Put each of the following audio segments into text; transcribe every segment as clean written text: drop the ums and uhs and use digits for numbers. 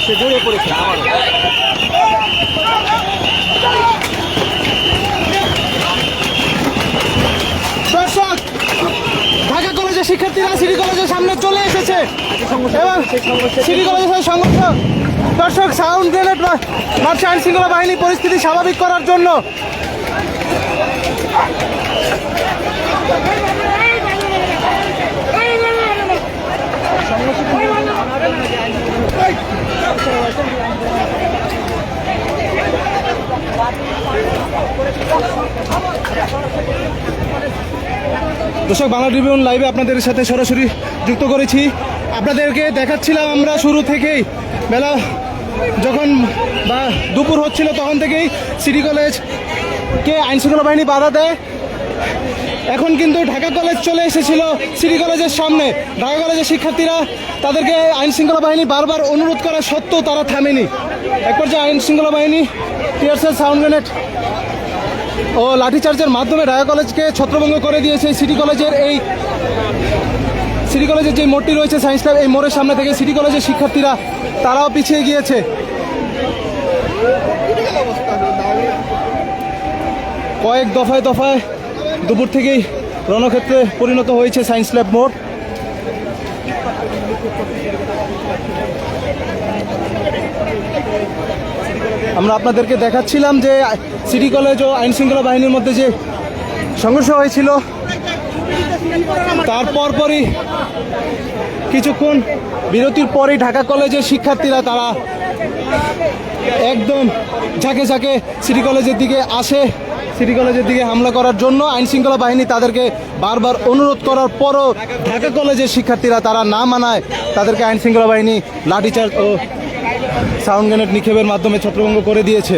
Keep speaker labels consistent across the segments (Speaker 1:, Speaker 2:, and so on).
Speaker 1: সংঘর্ষে জড়িয়ে পড়েছে।
Speaker 2: দর্শক, ঢাকা কলেজের শিক্ষার্থীরা সিটি কলেজের সামনে চলে এসেছে এবং সিটি কলেজের সাথে সংঘর্ষ। দর্শক, সাউন্ড গ্রেনেড মারছে আইন শৃঙ্খলা বাহিনী পরিস্থিতি স্বাভাবিক করার জন্য। দর্শক, বাংলা ট্রিবিউন লাইভে আপনাদের সাথে সরাসরি যুক্ত করেছি। আপনাদেরকে দেখাচ্ছিলাম আমরা শুরু থেকেই, বেলা যখন বা দুপুর হচ্ছিল তখন থেকেই সিটি কলেজকে আইনশৃঙ্খলা বাহিনী বাধা দেয়। এখন কিন্তু ঢাকা কলেজ চলে এসেছিল সিটি কলেজের সামনে। ঢাকা কলেজের শিক্ষার্থীরা তাদেরকে আইনশৃঙ্খলা বাহিনী বারবার অনুরোধ করা সত্ত্বেও তারা থামেনি। এক পর্যায়ে আইনশৃঙ্খলা বাহিনী টিয়ার সেল, সাউন্ড গ্রেনেড ও লাঠিচার্জের মাধ্যমে ঢাকা কলেজকে ছত্রভঙ্গ করে দিয়েছে। সিটি কলেজের যে মোড়টি রয়েছে সায়েন্স ল্যাব, এই মোড়ের সামনে থেকে সিটি কলেজের শিক্ষার্থীরা তারাও পিছিয়ে গিয়েছে। কয়েক দফায় দফায় দুপুর থেকেই রণক্ষেত্রে পরিণত হয়েছে সায়েন্স ল্যাব মোড়। আমরা আপনাদেরকে দেখাচ্ছিলাম যে সিটি কলেজ ও আইনশৃঙ্খলা বাহিনীর মধ্যে যে সংঘর্ষ হয়েছিল, তারপরই কিছুক্ষণ বিরতির পরেই ঢাকা কলেজের শিক্ষার্থীরা তারা একদম ঝাঁকে ঝাঁকে সিটি কলেজের দিকে আসে, সিটি কলেজের দিকে হামলা করার জন্য। আইনশৃঙ্খলা বাহিনী তাদেরকে বারবার অনুরোধ করার পরও ঢাকা কলেজের শিক্ষার্থীরা তারা না মানায় তাদেরকে আইনশৃঙ্খলা বাহিনী লাঠিচার্জ ও সাউন্ড গ্রেনেড নিক্ষেপের মাধ্যমে ছত্রভঙ্গ করে দিয়েছে।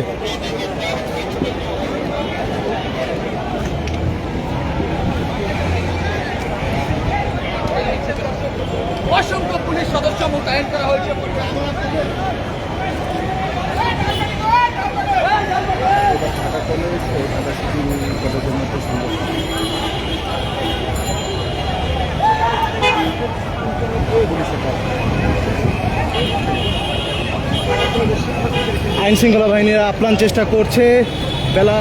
Speaker 3: অসংখ্য পুলিশ সদস্য মোতায়েন করা হয়েছে।
Speaker 2: আইন শৃঙ্খলা বাহিনীরা আপ্রাণ চেষ্টা করছে। বেলা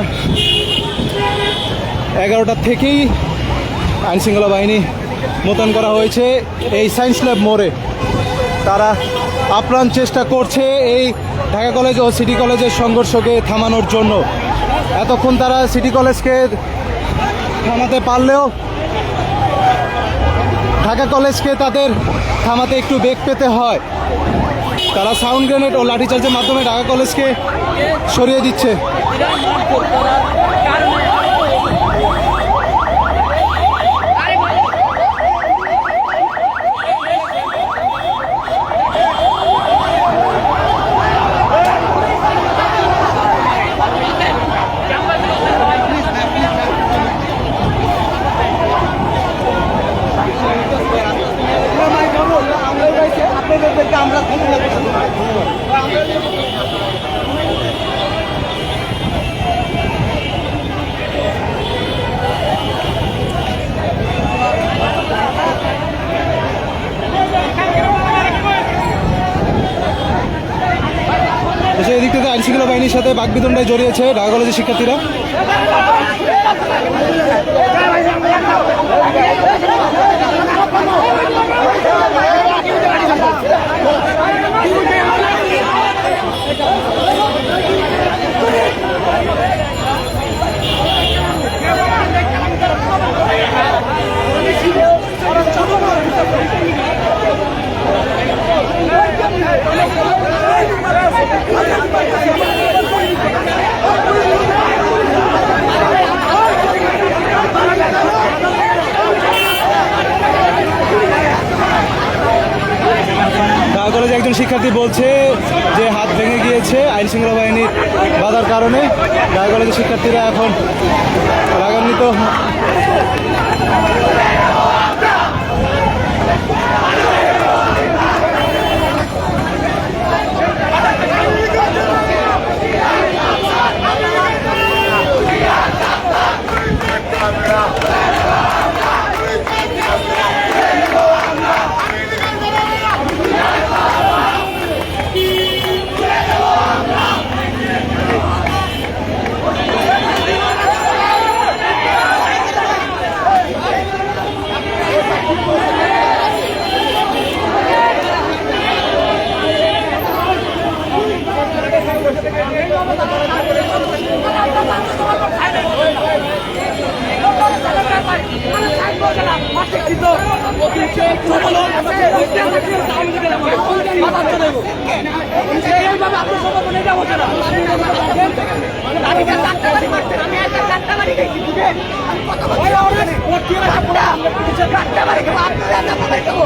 Speaker 2: 11টার থেকেই আইন শৃঙ্খলা বাহিনী মোতায়েন করা হয়েছে এই সায়েন্স ল্যাব মোড়ে। তারা আপ্রাণ চেষ্টা করছে এই ঢাকা কলেজ ও সিটি কলেজের সংঘর্ষকে থামানোর জন্য। এতক্ষণ তারা সিটি কলেজকে থামাতে পারলেও ঢাকা কলেজকে তাদের থামাতে একটু বেগ পেতে হয়। তারা সাউন্ড গ্রেনেড ও লাঠিচার্জের মাধ্যমে ঢাকা কলেজকে সরিয়ে দিচ্ছে। এদিক থেকে আইনশৃঙ্খলা বাহিনীর সাথে বাকবিতণ্ডায় জড়িয়েছে ঢাকা কলেজের শিক্ষার্থীরা। কলেজে একজন শিক্ষার্থী বলছে যে হাত ভেঙে গিয়েছে আইন শৃঙ্খলা বাহিনীর বাধার কারণে। ঢাকা কলেজের শিক্ষার্থীরা এখন রাগান্বিত।
Speaker 3: এইভাবে আপনার সমর্থন এটা হচ্ছে না। আমি ডাক্তারবাড়ি করতে আমি একটা ডাক্তারবাড়ি গেছি ডাক্তারবাড়ি দেবো আপনারা ডাক্তারবাড়ি দেবো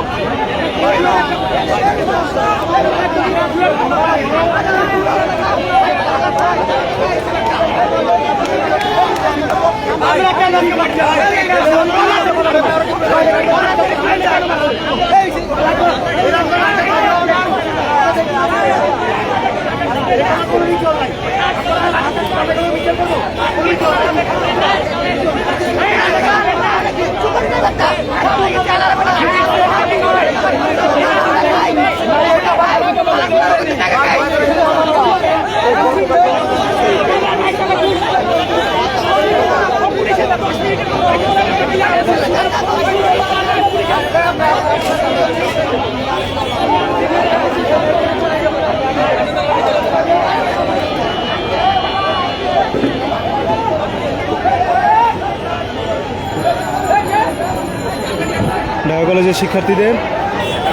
Speaker 2: ঢাকা কলেজের শিক্ষার্থীদের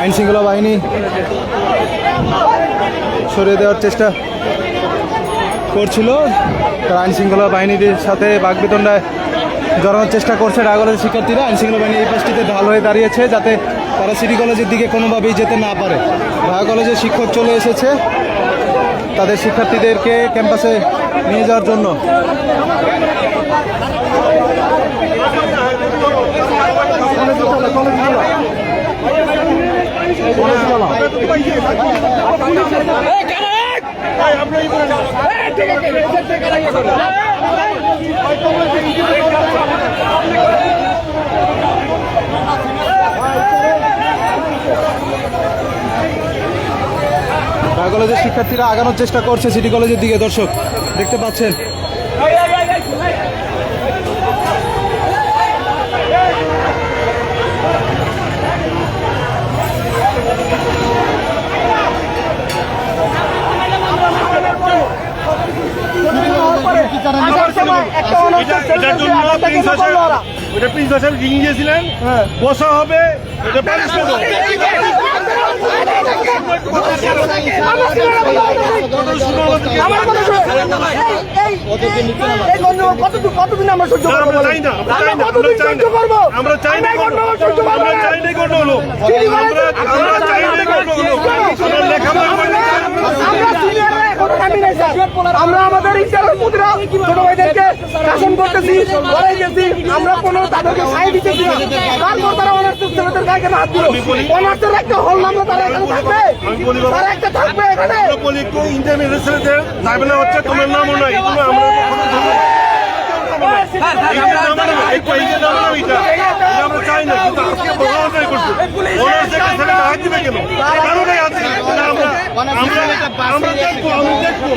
Speaker 2: আইন শৃঙ্খলা বাহিনী সরিয়ে দেওয়ার চেষ্টা করছিল। তারা আইন শৃঙ্খলা বাহিনীদের সাথে বাগবিতণ্ডায় জড়ানোর চেষ্টা করছে ঢাকা কলেজের শিক্ষার্থীরা। আইন শৃঙ্খলা বাহিনী এই পাশটিতে ঢাল হয়ে দাঁড়িয়েছে যাতে তারা সিটি কলেজের দিকে কোনোভাবেই যেতে না পারে। ঢাকা কলেজের শিক্ষক চলে এসেছে তাদের শিক্ষার্থীদেরকে ক্যাম্পাসে নিয়ে যাওয়ার জন্য। ঢাকা কলেজের শিক্ষার্থীরা আগানোর চেষ্টা করছে সিটি কলেজের দিকে। দর্শক দেখতে পাচ্ছেন
Speaker 1: বসা হবে এটা পানিশমেন্ট হবে।
Speaker 3: কতদিন আমরা সহ্য করবো?
Speaker 1: আমরা চাই না
Speaker 3: আমরা আমাদের ইচ্ছার প্রতিরা ছোট ভাইদেরকে শাসন করতেছি, বলাইতেছি, আমরা কোনো তাদেরকে সাই দিতেছি না। তারপর তারা অনার্সের ছেলেদের গায়ে কেন হাত দিল? অনার্সের একটা হল নামলে তারা এখানে থাকবে, তারা একটা থাকবে এখানে।
Speaker 1: ইন্টারমিডিয়েট ছেলেদের যাবে না হচ্ছে তোমার নামও নাই, আমরা চাই না। কিন্তু আজকে প্রধানমন্ত্রী করছে ছেলেটা হাত দিবে কেন? কারণে আছে আমরা দেখবো, আমি দেখবো।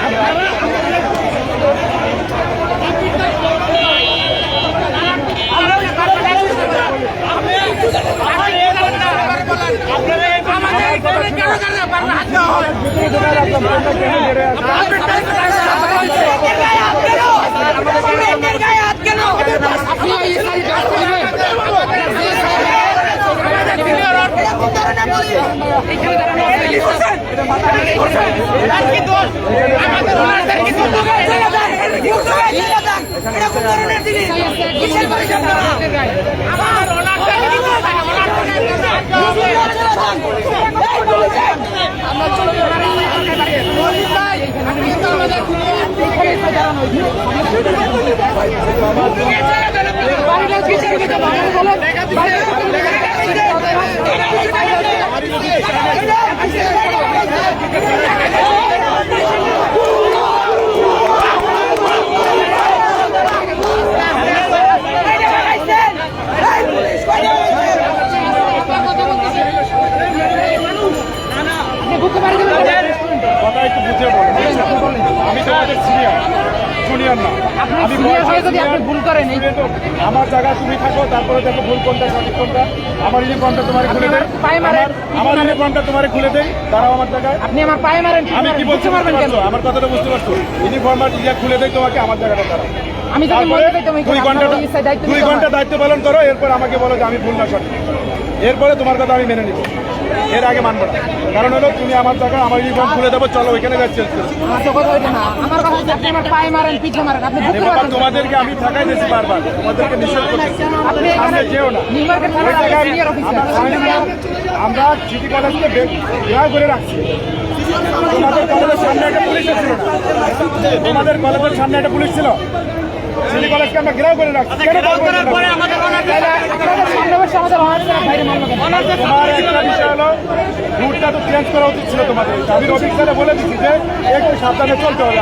Speaker 1: আমার জায়গায় তুমি থাকো, তারপরে দেখো ভুল কোনটা সঠিক কোনটা। আমার ইউনিফর্মটা তোমার খুলে দেয়, আমার ইউনিফর্মটা তোমার খুলে দেয়, দাঁড়াও আমার জায়গায়।
Speaker 3: আপনি আমার পায়ে মারেন,
Speaker 1: আমি কি বলতে পারবেন? আমার কথাটা বুঝতে পারছো? ইউনিফর্ম খুলে দেয় তোমাকে, আমার জায়গাটা দাঁড়াও।
Speaker 3: আমি যদি মনে করি তুমি
Speaker 1: 2 ঘন্টা দায়িত্ব পালন করো, এরপর আমাকে বলো যে আমি ভুল না সঠিক, এরপরে তোমার কথা আমি মেনে নিব। এর আগে মানবো না। কারণ হলো তুমি আমার জায়গা আমার ইউনিফর্ম খুলে দেবো, চলো ওইখানে যাচ্ছি। তোমাদেরকে আমি থাকাই দিয়েছি বারবার, তোমাদেরকে নিষেধ করতেছি সামনে যেও না। আমরা সিটি কলেজকে বের করে রাখছি। তোমাদের কলেজের সামনে একটা পুলিশ ছিল না, তোমাদের কলেজের সামনে একটা পুলিশ ছিল, সিটি কলেজকে আমরা ঘেরাও করে রাখছি। কেন তোমার একটা বিষয় হলো রুটটা তো চেঞ্জ করা উচিত ছিল তোমাদের। আমি রফিক স্যারে বলে দিচ্ছি যে একটু সাবধানে চলতে হবে।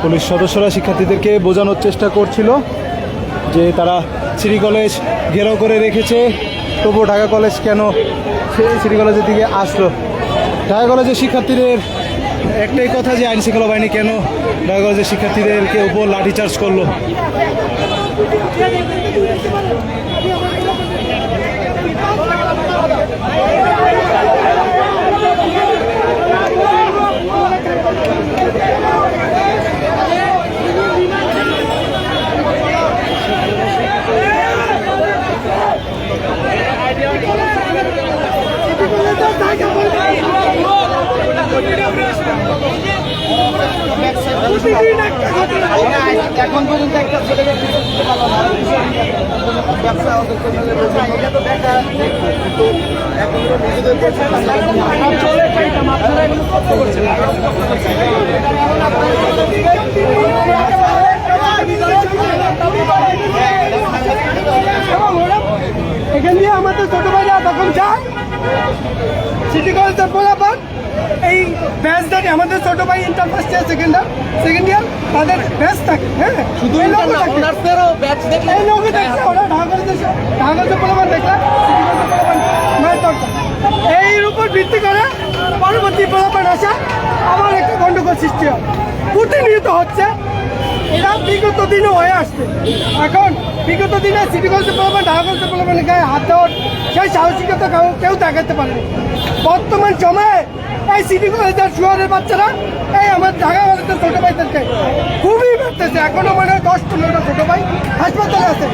Speaker 2: পুলিশ সদস্যরা শিক্ষার্থীদেরকে বোঝানোর চেষ্টা করছিল যে তারা সিটি কলেজ ঘেরাও করে রেখেছে, তবুও ঢাকা কলেজ কেন সিটি কলেজের দিকে আসলো। ঢাকা কলেজের শিক্ষার্থীদের একটাই কথা যে আইন শৃঙ্খলা বাহিনী কেন ঢাকা কলেজের শিক্ষার্থীদেরকে উপর লাঠিচার্জ করলো।
Speaker 3: এখন পর্যন্ত একটা ছেলে ব্যবসা এটা তো দেখা এখন এখান দিয়ে আমাদের ছোট ভাইরা তখন যায় সিটি কলেজের পোলাপান এই ব্যাচ থাকে। আমাদের ছোট ভাই inter first year second year তাদের ব্যাচ থাকে। হ্যাঁ, শুধু এই লোক দেখলে ওরা ঢাকা কলেজের পোলাপান দেখলে এর উপর ভিত্তি করে পরবর্তী পোলাপান আসা আবার একটা গন্ডগোল সৃষ্টি হয়, প্রতিনিয়ত হচ্ছে। এটা বিগত দিনও হয়ে আসছে। এখন বিগত দিনে সিটি কলেজের পোলাপান ঢাকা কলেজের পোলাপানের গায়ে হাত দেওয়ার সেই সাহসিকতা কেউ দেখাতে পারেনি। বর্তমান সময়ে এই সিটি কলেজের শহরের বাচ্চারা এই আমার ঢাকা কলেজের ছোটো ভাইদেরকে খুবই মারতেছে। এখনো মনে হয় 10-15টা ছোটো ভাই হাসপাতালে আছে,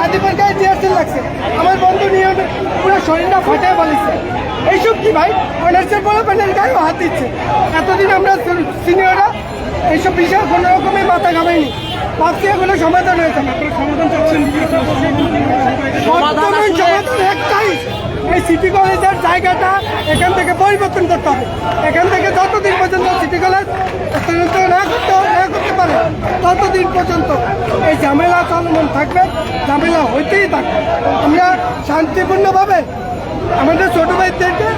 Speaker 3: আদিবার গায়ে ডিআরসিল লাগছে। আমার বন্ধু নিয়ে পুরো শরীরটা ফাটিয়ে ফেলেছে। এইসব কি ভাই, অনার্সের পোলাপানের গায়েও হাত দিচ্ছে। এতদিন আমরা সিনিয়ররা এইসব বিষয়ে কোনো রকমের মাথা ঘামাইনি, ভাবছি এগুলো সমাধান হয়েছে। সমাধান চাচ্ছেন? বর্তমান সমাধান একটাই, এই সিটি কলেজের জায়গাটা এখান থেকে পরিবর্তন করতে হবে। এখান থেকে যতদিন পর্যন্ত সিটি কলেজ না করতে পারে ততদিন পর্যন্ত এই ঝামেলা চলমান থাকবে, ঝামেলা হইতেই থাকবে। আমরা শান্তিপূর্ণভাবে আমাদের ছোটো ভাইদেরকে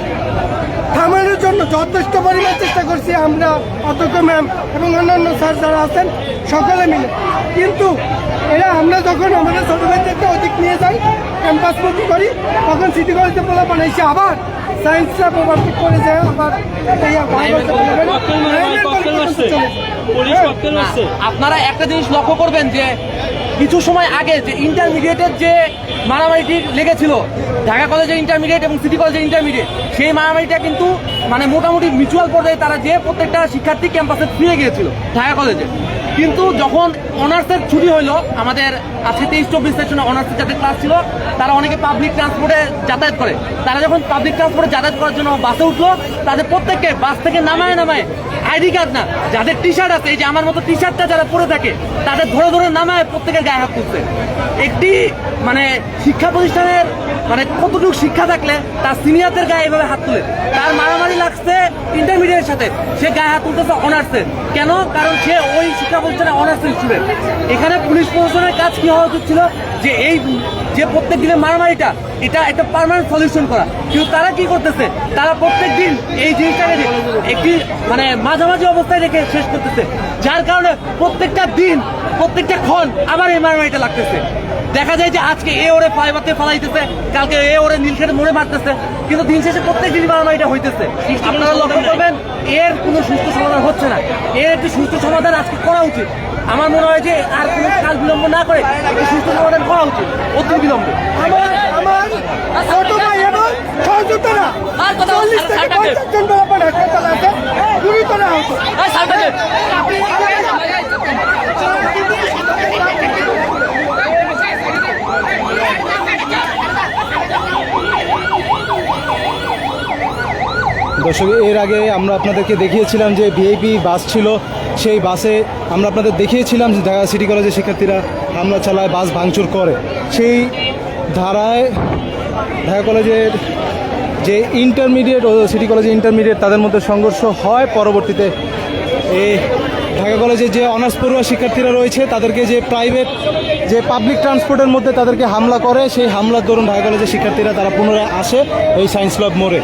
Speaker 3: থামানোর জন্য যথেষ্ট পরিমাণ চেষ্টা করছি আমরা, অধ্যক্ষ ম্যাম এবং অন্যান্য স্যার যারা আছেন সকলে মিলে। কিন্তু আমরা যখন আমাদের ছোটো ভাইদেরকে ওদিক নিয়ে যাই, ক্যাম্পাস মুক্তি করি, তখন সিটি কলেজে পোলা বানাইছে আবার সায়েন্সরা প্রভাবিত করে যায়। আবার
Speaker 4: আপনারা একটা জিনিস লক্ষ্য করবেন যে কিছু সময় আগে যে ইন্টারমিডিয়েটের যে মারামারিটি লেগেছিল ঢাকা কলেজের ইন্টারমিডিয়েট এবং সিটি কলেজের ইন্টারমিডিয়েট, সেই মারামারিটা কিন্তু মানে মোটামুটি মিউচুয়াল পর্যায়ে তারা যে প্রত্যেকটা শিক্ষার্থী ক্যাম্পাসে ফিরে গিয়েছিল ঢাকা কলেজে। কিন্তু যখন অনার্সের ছুটি হইলো, আমাদের আজকে 23-24 সেকশনে অনার্সের যাদের ক্লাস ছিল তারা অনেকে পাবলিক ট্রান্সপোর্টে যাতায়াত করে। তারা যখন পাবলিক ট্রান্সপোর্টে যাতায়াত করার জন্য বাসে উঠলো, তাদের প্রত্যেককে বাস থেকে নামায় আইডি কার্ড না, যাদের টি শার্ট আছে, এই যে আমার মতো টি শার্টটা যারা পরে থাকে তাদের ধরে ধরে নামায় প্রত্যেকের গায়ে হাত তুলছে। একটি মানে শিক্ষা প্রতিষ্ঠানের মানে কতটুকু শিক্ষা থাকলে তার সিনিয়রদের গায়ে এভাবে হাত তুলে, তার মারামারি লাগছে ইন্টারমিডিয়েটের সাথে, সে গায়ে হাত তুলতেছে অনার্সে। কেন? কারণ সে ওই শিক্ষা প্রতিষ্ঠানে অনার্সের স্টুডেন্ট। এখানে পুলিশ প্রশাসনের কাজ কি হওয়া উচিত ছিল যে এই যে প্রত্যেক দিনের মারামারিটা এটা একটা পার্মানেন্ট সলিউশন করা। কিন্তু তারা কি করতেছে, তারা প্রত্যেক দিন এই জিনিসটাকে একটি মানে মাঝামাঝি অবস্থায় রেখে শেষ করতেছে, যার কারণে প্রত্যেকটা দিন প্রত্যেকটা ক্ষণ আবার এই মারামারিটা লাগতেছে। দেখা যায় যে আজকে এ ওরে ফাইবারতে ফালাইতেছে, কালকে এ ওরে নীলক্ষেতে মোড়ে মারতেছে, কিন্তু দিন শেষে প্রত্যেক দিন মারামারিটা হইতেছে। আপনারা লক্ষ্য করবেন এর কোনো সুস্থ সমাধান হচ্ছে না। এর একটি সুস্থ সমাধান আজকে করা উচিত। আমার মনে হয় যে আর কোনো কাল বিলম্ব না করে একটি সুস্থ সমাধান করা উচিত অতি বিলম্বে।
Speaker 3: আমার ছোট ভাই এবং সহযোগিতারা 40 থেকে 50 জন বরাবর হাসপাতাল আছে, গুরুতর আহত।
Speaker 2: দর্শক, এর আগে আমরা আপনাদেরকে দেখিয়েছিলাম যে ভিআইপি বাস ছিল, সেই বাসে আমরা আপনাদের দেখিয়েছিলাম যে ঢাকা সিটি কলেজের শিক্ষার্থীরা হামলা চালায়, বাস ভাঙচুর করে। সেই ধারায় ঢাকা কলেজের যে ইন্টারমিডিয়েট ও সিটি কলেজে ইন্টারমিডিয়েট তাদের মধ্যে সংঘর্ষ হয়। পরবর্তীতে এই ঢাকা কলেজে যে অনার্স পড়ুয়া শিক্ষার্থীরা রয়েছে তাদেরকে যে প্রাইভেট যে পাবলিক ট্রান্সপোর্টের মধ্যে তাদেরকে হামলা করে, সেই হামলার দরুন ঢাকা কলেজের শিক্ষার্থীরা তারা পুনরায় আসে এই সায়েন্স ক্লাব মোড়ে।